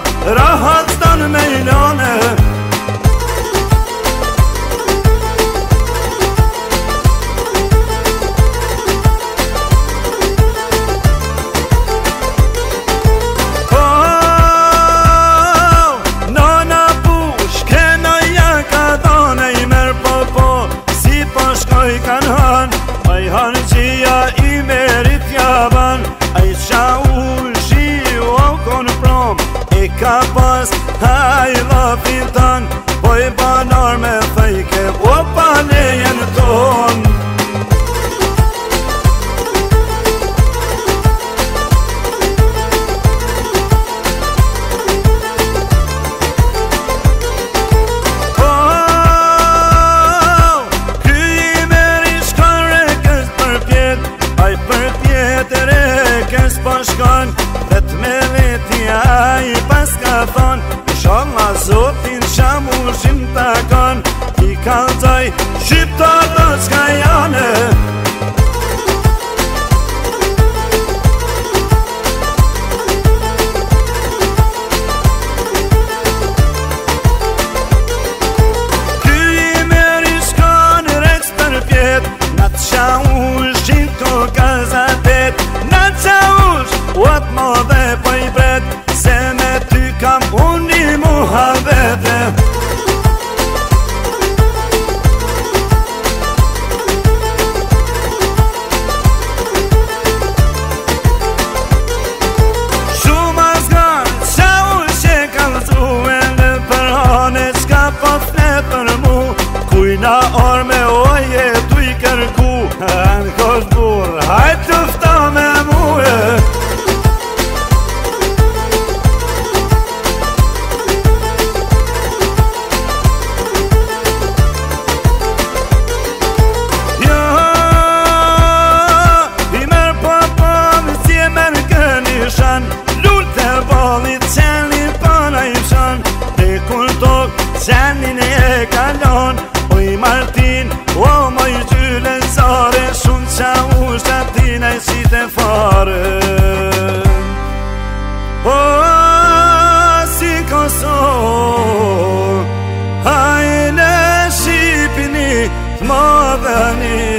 fart, rahat stan me ilane. I merit jaban, a I qa ushi o kon prom, e ka pas haj lafin tan, po I banar me fejke o pa lejen ton. Shkon, vet me vetja I pas ka thon, inshallah zotin shamushim takon, I kalzoj shqiptar do s'ka jane. Ky I meri shkon reks për pjet, na t'qa ushqin to gazatet, na t'qa Wat mo dhe po I bret, se me ty kam unë I muhabete. Shumë asgar, qa u që kalzue në përhane, qka po flet për mu, kujna orë me oje tu I kërku, në kosh burë, hajt tufta me muhe. Qenin e kalon, oj Martin, o moj gjylen sare, shumë qa ushtat tina I qite fare. O, si Kosovë, hajnë Shqipini t'modhani.